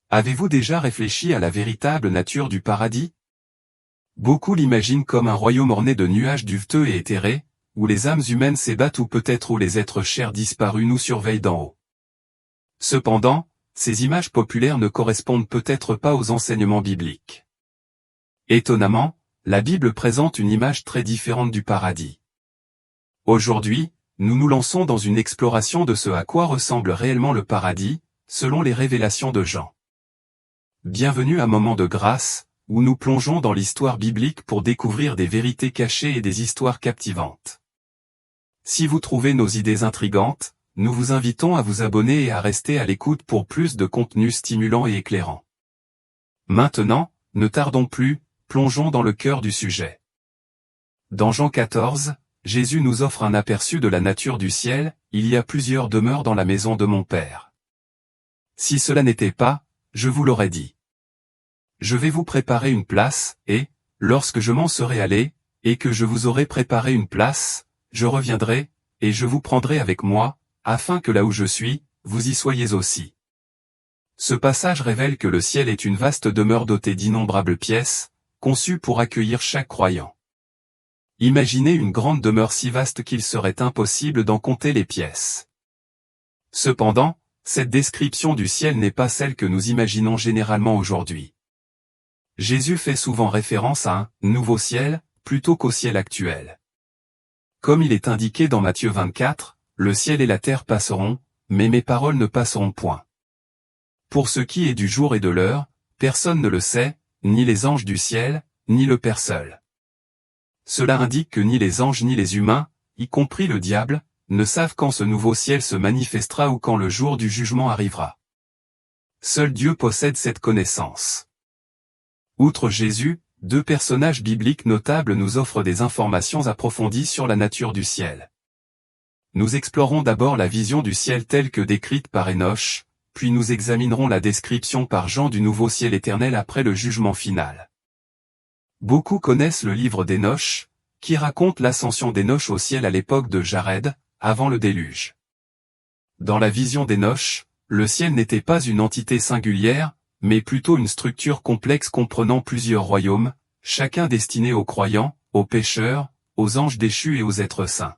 Avez-vous déjà réfléchi à la véritable nature du paradis? Beaucoup l'imaginent comme un royaume orné de nuages duveteux et éthérés, où les âmes humaines s'ébattent ou peut-être où les êtres chers disparus nous surveillent d'en haut. Cependant, ces images populaires ne correspondent peut-être pas aux enseignements bibliques. Étonnamment, la Bible présente une image très différente du paradis. Aujourd'hui, nous nous lançons dans une exploration de ce à quoi ressemble réellement le paradis, selon les révélations de Jean. Bienvenue à Moment de Grâce, où nous plongeons dans l'histoire biblique pour découvrir des vérités cachées et des histoires captivantes. Si vous trouvez nos idées intrigantes, nous vous invitons à vous abonner et à rester à l'écoute pour plus de contenu stimulant et éclairant. Maintenant, ne tardons plus, plongeons dans le cœur du sujet. Dans Jean 14, Jésus nous offre un aperçu de la nature du ciel. Il y a plusieurs demeures dans la maison de mon Père. Si cela n'était pas, je vous l'aurais dit. Je vais vous préparer une place, et, lorsque je m'en serai allé, et que je vous aurai préparé une place, je reviendrai, et je vous prendrai avec moi, afin que là où je suis, vous y soyez aussi. Ce passage révèle que le ciel est une vaste demeure dotée d'innombrables pièces, conçues pour accueillir chaque croyant. Imaginez une grande demeure si vaste qu'il serait impossible d'en compter les pièces. Cependant, cette description du ciel n'est pas celle que nous imaginons généralement aujourd'hui. Jésus fait souvent référence à un « nouveau ciel » plutôt qu'au ciel actuel. Comme il est indiqué dans Matthieu 24, le ciel et la terre passeront, mais mes paroles ne passeront point. Pour ce qui est du jour et de l'heure, personne ne le sait, ni les anges du ciel, ni le Père seul. Cela indique que ni les anges ni les humains, y compris le diable, ne savent quand ce nouveau ciel se manifestera ou quand le jour du jugement arrivera. Seul Dieu possède cette connaissance. Outre Jésus, deux personnages bibliques notables nous offrent des informations approfondies sur la nature du ciel. Nous explorons d'abord la vision du ciel telle que décrite par Enoch, puis nous examinerons la description par Jean du nouveau ciel éternel après le jugement final. Beaucoup connaissent le livre d'Enoch, qui raconte l'ascension d'Enoch au ciel à l'époque de Jared, avant le déluge. Dans la vision d'Enoch, le ciel n'était pas une entité singulière, mais plutôt une structure complexe comprenant plusieurs royaumes, chacun destiné aux croyants, aux pécheurs, aux anges déchus et aux êtres saints.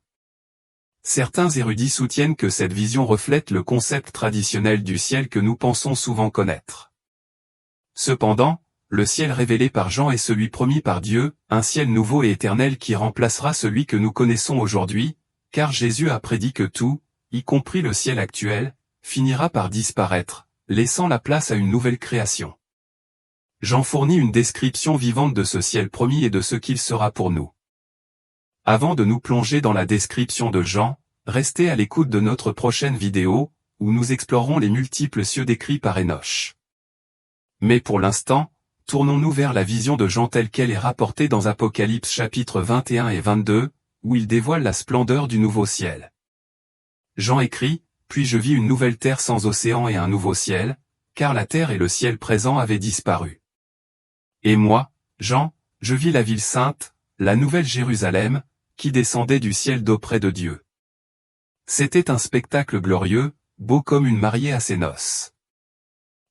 Certains érudits soutiennent que cette vision reflète le concept traditionnel du ciel que nous pensons souvent connaître. Cependant, le ciel révélé par Jean est celui promis par Dieu, un ciel nouveau et éternel qui remplacera celui que nous connaissons aujourd'hui, car Jésus a prédit que tout, y compris le ciel actuel, finira par disparaître, laissant la place à une nouvelle création. Jean fournit une description vivante de ce ciel promis et de ce qu'il sera pour nous. Avant de nous plonger dans la description de Jean, restez à l'écoute de notre prochaine vidéo, où nous explorerons les multiples cieux décrits par Enoch. Mais pour l'instant, tournons-nous vers la vision de Jean telle qu'elle est rapportée dans Apocalypse chapitres 21 et 22, où il dévoile la splendeur du nouveau ciel. Jean écrit, « Puis je vis une nouvelle terre sans océan et un nouveau ciel, car la terre et le ciel présent avaient disparu. Et moi, Jean, je vis la ville sainte, la nouvelle Jérusalem, qui descendait du ciel d'auprès de Dieu. C'était un spectacle glorieux, beau comme une mariée à ses noces.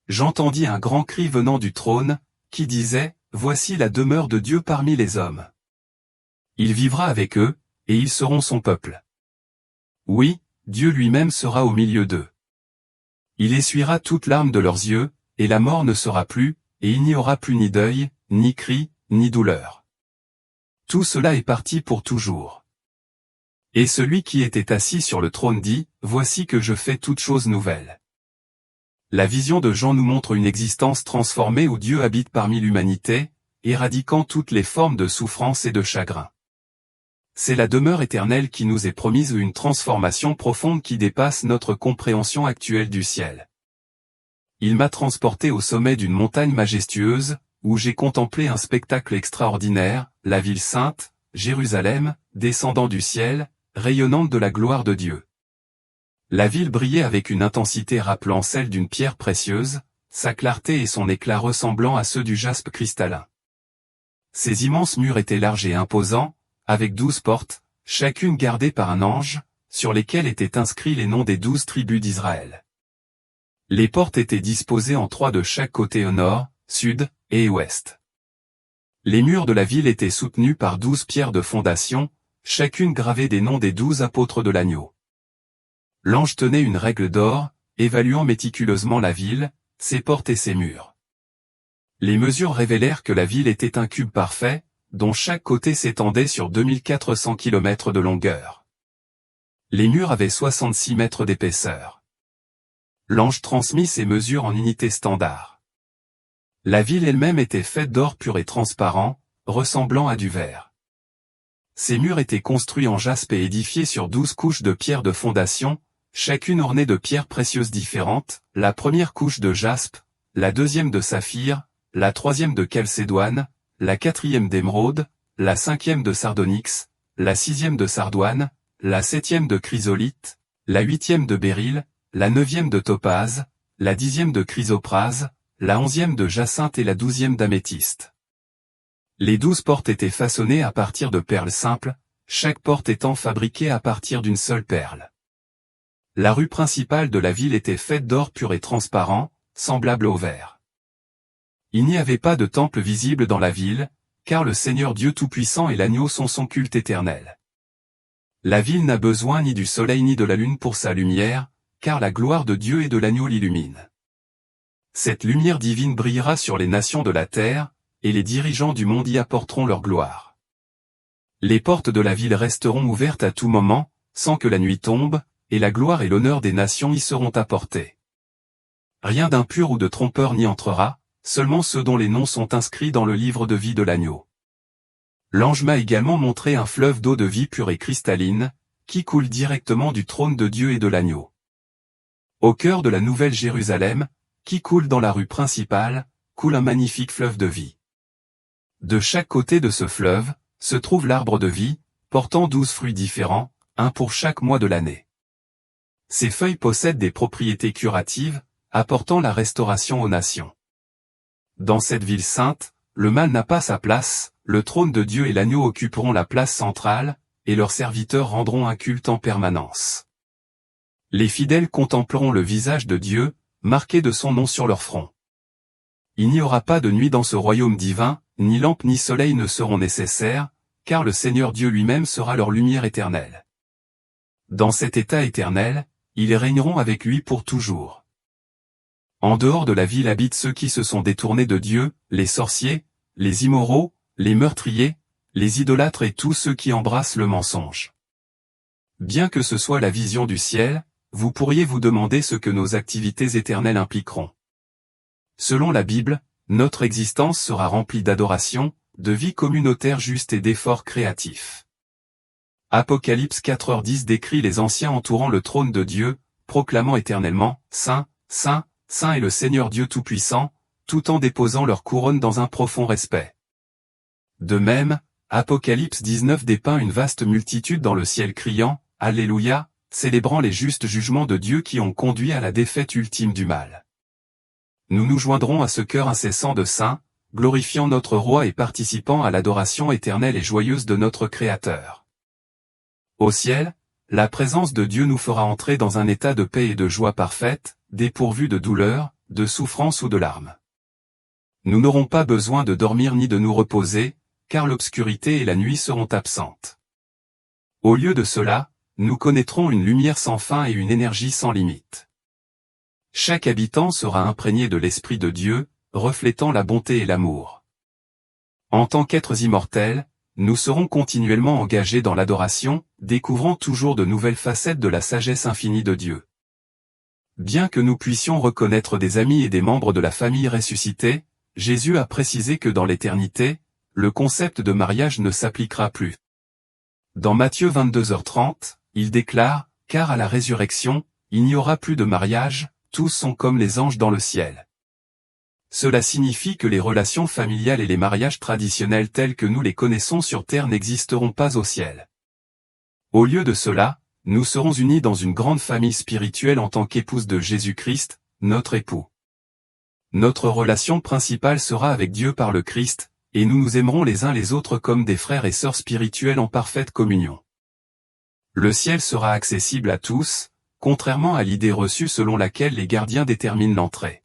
J'entendis un grand cri venant du trône, qui disait, « Voici la demeure de Dieu parmi les hommes. Il vivra avec eux, et ils seront son peuple. Oui, Dieu lui-même sera au milieu d'eux. Il essuiera toute larme de leurs yeux, et la mort ne sera plus, et il n'y aura plus ni deuil, ni cri, ni douleur. Tout cela est parti pour toujours. Et celui qui était assis sur le trône dit, « Voici que je fais toutes choses nouvelles. » La vision de Jean nous montre une existence transformée où Dieu habite parmi l'humanité, éradiquant toutes les formes de souffrance et de chagrin. C'est la demeure éternelle qui nous est promise ou une transformation profonde qui dépasse notre compréhension actuelle du ciel. Il m'a transporté au sommet d'une montagne majestueuse, où j'ai contemplé un spectacle extraordinaire, la ville sainte, Jérusalem, descendant du ciel, rayonnante de la gloire de Dieu. La ville brillait avec une intensité rappelant celle d'une pierre précieuse, sa clarté et son éclat ressemblant à ceux du jaspe cristallin. Ses immenses murs étaient larges et imposants, avec 12 portes, chacune gardée par un ange, sur lesquelles étaient inscrits les noms des 12 tribus d'Israël. Les portes étaient disposées en 3 de chaque côté au nord, sud et ouest. Les murs de la ville étaient soutenus par 12 pierres de fondation, chacune gravée des noms des 12 apôtres de l'agneau. L'ange tenait une règle d'or, évaluant méticuleusement la ville, ses portes et ses murs. Les mesures révélèrent que la ville était un cube parfait, dont chaque côté s'étendait sur 2400 km de longueur. Les murs avaient 66 mètres d'épaisseur. L'ange transmit ces mesures en unités standards. La ville elle-même était faite d'or pur et transparent, ressemblant à du verre. Ces murs étaient construits en jaspe et édifiés sur 12 couches de pierres de fondation, chacune ornée de pierres précieuses différentes, la première couche de jaspe, la deuxième de saphir, la troisième de chalcédoine, la quatrième d'émeraude, la cinquième de sardonyx, la sixième de sardoine, la septième de chrysolite, la huitième de béryl, la neuvième de topaze, la 10e de chrysoprase, la 11e de jacinthe et la 12e d'améthyste. Les 12 portes étaient façonnées à partir de perles simples, chaque porte étant fabriquée à partir d'une seule perle. La rue principale de la ville était faite d'or pur et transparent, semblable au verre. Il n'y avait pas de temple visible dans la ville, car le Seigneur Dieu Tout-Puissant et l'agneau sont son culte éternel. La ville n'a besoin ni du soleil ni de la lune pour sa lumière, car la gloire de Dieu et de l'agneau l'illumine. Cette lumière divine brillera sur les nations de la terre, et les dirigeants du monde y apporteront leur gloire. Les portes de la ville resteront ouvertes à tout moment, sans que la nuit tombe, et la gloire et l'honneur des nations y seront apportés. Rien d'impur ou de trompeur n'y entrera, seulement ceux dont les noms sont inscrits dans le livre de vie de l'agneau. L'ange m'a également montré un fleuve d'eau de vie pure et cristalline, qui coule directement du trône de Dieu et de l'agneau. Au cœur de la Nouvelle Jérusalem, qui coule dans la rue principale, coule un magnifique fleuve de vie. De chaque côté de ce fleuve, se trouve l'arbre de vie, portant 12 fruits différents, un pour chaque mois de l'année. Ces feuilles possèdent des propriétés curatives, apportant la restauration aux nations. Dans cette ville sainte, le mal n'a pas sa place, le trône de Dieu et l'agneau occuperont la place centrale, et leurs serviteurs rendront un culte en permanence. Les fidèles contempleront le visage de Dieu, marqué de son nom sur leur front. Il n'y aura pas de nuit dans ce royaume divin, ni lampe ni soleil ne seront nécessaires, car le Seigneur Dieu lui-même sera leur lumière éternelle. Dans cet état éternel, ils régneront avec lui pour toujours. En dehors de la ville habitent ceux qui se sont détournés de Dieu, les sorciers, les immoraux, les meurtriers, les idolâtres et tous ceux qui embrassent le mensonge. Bien que ce soit la vision du ciel, vous pourriez vous demander ce que nos activités éternelles impliqueront. Selon la Bible, notre existence sera remplie d'adoration, de vie communautaire juste et d'efforts créatifs. Apocalypse 4h10 décrit les anciens entourant le trône de Dieu, proclamant éternellement « Saint, Saint, Saint est le Seigneur Dieu Tout-Puissant », tout en déposant leur couronne dans un profond respect. De même, Apocalypse 19 dépeint une vaste multitude dans le ciel criant « Alléluia », célébrant les justes jugements de Dieu qui ont conduit à la défaite ultime du mal. Nous nous joindrons à ce chœur incessant de saints, glorifiant notre Roi et participant à l'adoration éternelle et joyeuse de notre Créateur. Au ciel, la présence de Dieu nous fera entrer dans un état de paix et de joie parfaite, dépourvu de douleur, de souffrance ou de larmes. Nous n'aurons pas besoin de dormir ni de nous reposer, car l'obscurité et la nuit seront absentes. Au lieu de cela, nous connaîtrons une lumière sans fin et une énergie sans limite. Chaque habitant sera imprégné de l'Esprit de Dieu, reflétant la bonté et l'amour. En tant qu'êtres immortels, nous serons continuellement engagés dans l'adoration, découvrant toujours de nouvelles facettes de la sagesse infinie de Dieu. Bien que nous puissions reconnaître des amis et des membres de la famille ressuscités, Jésus a précisé que dans l'éternité, le concept de mariage ne s'appliquera plus. Dans Matthieu 22h30, il déclare « Car à la résurrection, il n'y aura plus de mariage, tous sont comme les anges dans le ciel. » Cela signifie que les relations familiales et les mariages traditionnels tels que nous les connaissons sur terre n'existeront pas au ciel. Au lieu de cela, nous serons unis dans une grande famille spirituelle en tant qu'épouses de Jésus-Christ, notre époux. Notre relation principale sera avec Dieu par le Christ, et nous nous aimerons les uns les autres comme des frères et sœurs spirituels en parfaite communion. Le ciel sera accessible à tous, contrairement à l'idée reçue selon laquelle les gardiens déterminent l'entrée.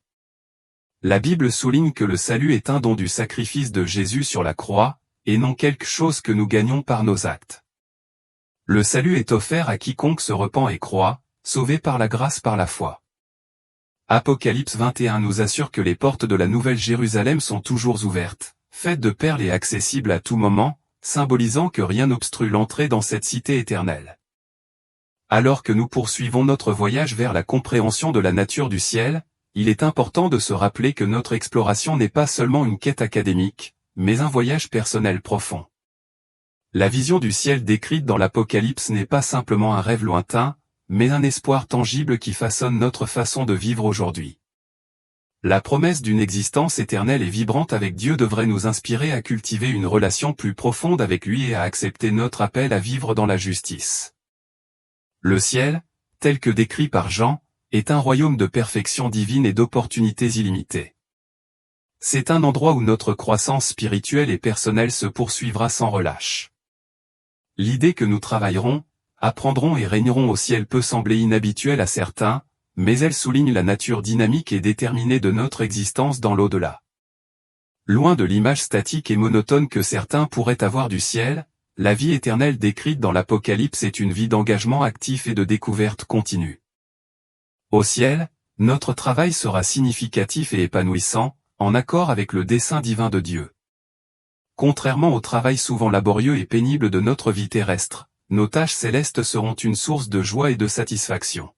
La Bible souligne que le salut est un don du sacrifice de Jésus sur la croix, et non quelque chose que nous gagnons par nos actes. Le salut est offert à quiconque se repent et croit, sauvé par la grâce par la foi. Apocalypse 21 nous assure que les portes de la Nouvelle Jérusalem sont toujours ouvertes, faites de perles et accessibles à tout moment, symbolisant que rien n'obstrue l'entrée dans cette cité éternelle. Alors que nous poursuivons notre voyage vers la compréhension de la nature du ciel, il est important de se rappeler que notre exploration n'est pas seulement une quête académique, mais un voyage personnel profond. La vision du ciel décrite dans l'Apocalypse n'est pas simplement un rêve lointain, mais un espoir tangible qui façonne notre façon de vivre aujourd'hui. La promesse d'une existence éternelle et vibrante avec Dieu devrait nous inspirer à cultiver une relation plus profonde avec lui et à accepter notre appel à vivre dans la justice. Le ciel, tel que décrit par Jean, est un royaume de perfection divine et d'opportunités illimitées. C'est un endroit où notre croissance spirituelle et personnelle se poursuivra sans relâche. L'idée que nous travaillerons, apprendrons et régnerons au ciel peut sembler inhabituelle à certains, mais elle souligne la nature dynamique et déterminée de notre existence dans l'au-delà. Loin de l'image statique et monotone que certains pourraient avoir du ciel, la vie éternelle décrite dans l'Apocalypse est une vie d'engagement actif et de découverte continue. Au ciel, notre travail sera significatif et épanouissant, en accord avec le dessein divin de Dieu. Contrairement au travail souvent laborieux et pénible de notre vie terrestre, nos tâches célestes seront une source de joie et de satisfaction.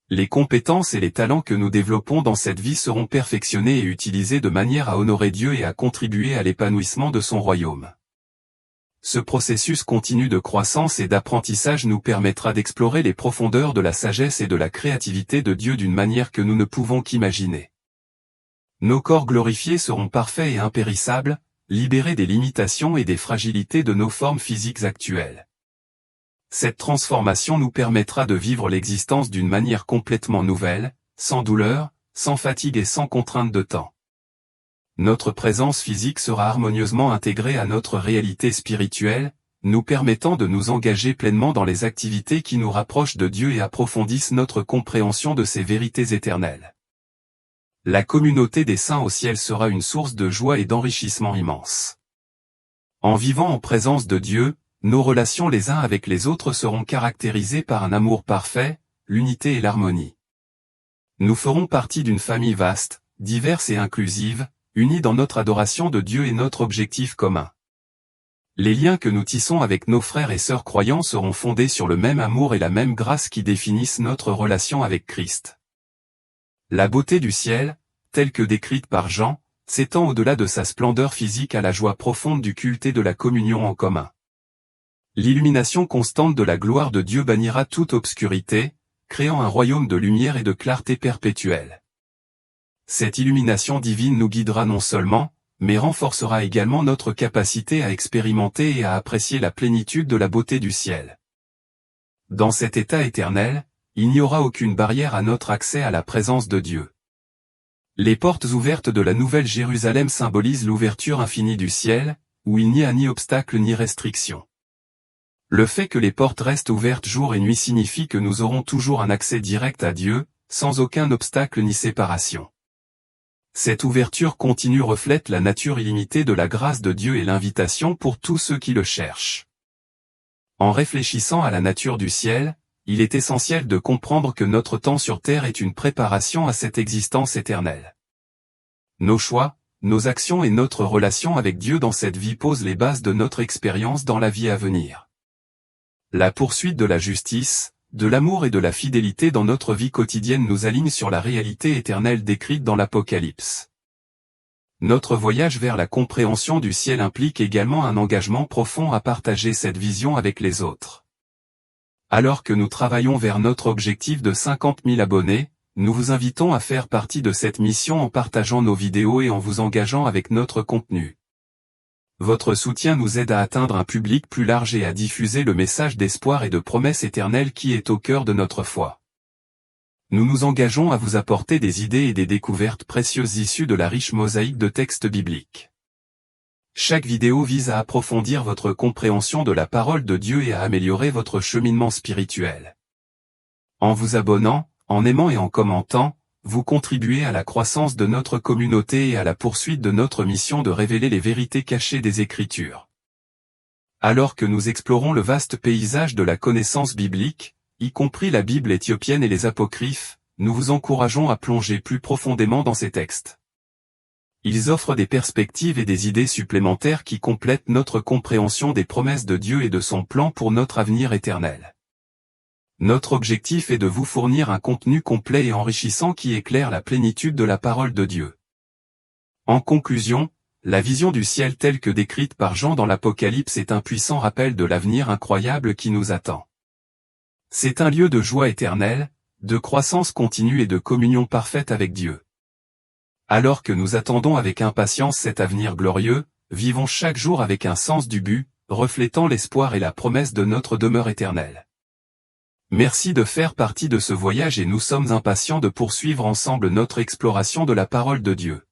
Les compétences et les talents que nous développons dans cette vie seront perfectionnés et utilisés de manière à honorer Dieu et à contribuer à l'épanouissement de son royaume. Ce processus continu de croissance et d'apprentissage nous permettra d'explorer les profondeurs de la sagesse et de la créativité de Dieu d'une manière que nous ne pouvons qu'imaginer. Nos corps glorifiés seront parfaits et impérissables, libérés des limitations et des fragilités de nos formes physiques actuelles. Cette transformation nous permettra de vivre l'existence d'une manière complètement nouvelle, sans douleur, sans fatigue et sans contrainte de temps. Notre présence physique sera harmonieusement intégrée à notre réalité spirituelle, nous permettant de nous engager pleinement dans les activités qui nous rapprochent de Dieu et approfondissent notre compréhension de ses vérités éternelles. La communauté des saints au ciel sera une source de joie et d'enrichissement immense. En vivant en présence de Dieu, nos relations les uns avec les autres seront caractérisées par un amour parfait, l'unité et l'harmonie. Nous ferons partie d'une famille vaste, diverse et inclusive, unie dans notre adoration de Dieu et notre objectif commun. Les liens que nous tissons avec nos frères et sœurs croyants seront fondés sur le même amour et la même grâce qui définissent notre relation avec Christ. La beauté du ciel, telle que décrite par Jean, s'étend au-delà de sa splendeur physique à la joie profonde du culte et de la communion en commun. L'illumination constante de la gloire de Dieu bannira toute obscurité, créant un royaume de lumière et de clarté perpétuelle. Cette illumination divine nous guidera non seulement, mais renforcera également notre capacité à expérimenter et à apprécier la plénitude de la beauté du ciel. Dans cet état éternel, il n'y aura aucune barrière à notre accès à la présence de Dieu. Les portes ouvertes de la Nouvelle Jérusalem symbolisent l'ouverture infinie du ciel, où il n'y a ni obstacle ni restriction. Le fait que les portes restent ouvertes jour et nuit signifie que nous aurons toujours un accès direct à Dieu, sans aucun obstacle ni séparation. Cette ouverture continue reflète la nature illimitée de la grâce de Dieu et l'invitation pour tous ceux qui le cherchent. En réfléchissant à la nature du ciel, il est essentiel de comprendre que notre temps sur terre est une préparation à cette existence éternelle. Nos choix, nos actions et notre relation avec Dieu dans cette vie posent les bases de notre expérience dans la vie à venir. La poursuite de la justice, de l'amour et de la fidélité dans notre vie quotidienne nous aligne sur la réalité éternelle décrite dans l'Apocalypse. Notre voyage vers la compréhension du ciel implique également un engagement profond à partager cette vision avec les autres. Alors que nous travaillons vers notre objectif de 50 000 abonnés, nous vous invitons à faire partie de cette mission en partageant nos vidéos et en vous engageant avec notre contenu. Votre soutien nous aide à atteindre un public plus large et à diffuser le message d'espoir et de promesse éternelle qui est au cœur de notre foi. Nous nous engageons à vous apporter des idées et des découvertes précieuses issues de la riche mosaïque de textes bibliques. Chaque vidéo vise à approfondir votre compréhension de la parole de Dieu et à améliorer votre cheminement spirituel. En vous abonnant, en aimant et en commentant, vous contribuez à la croissance de notre communauté et à la poursuite de notre mission de révéler les vérités cachées des Écritures. Alors que nous explorons le vaste paysage de la connaissance biblique, y compris la Bible éthiopienne et les apocryphes, nous vous encourageons à plonger plus profondément dans ces textes. Ils offrent des perspectives et des idées supplémentaires qui complètent notre compréhension des promesses de Dieu et de son plan pour notre avenir éternel. Notre objectif est de vous fournir un contenu complet et enrichissant qui éclaire la plénitude de la parole de Dieu. En conclusion, la vision du ciel telle que décrite par Jean dans l'Apocalypse est un puissant rappel de l'avenir incroyable qui nous attend. C'est un lieu de joie éternelle, de croissance continue et de communion parfaite avec Dieu. Alors que nous attendons avec impatience cet avenir glorieux, vivons chaque jour avec un sens du but, reflétant l'espoir et la promesse de notre demeure éternelle. Merci de faire partie de ce voyage et nous sommes impatients de poursuivre ensemble notre exploration de la parole de Dieu.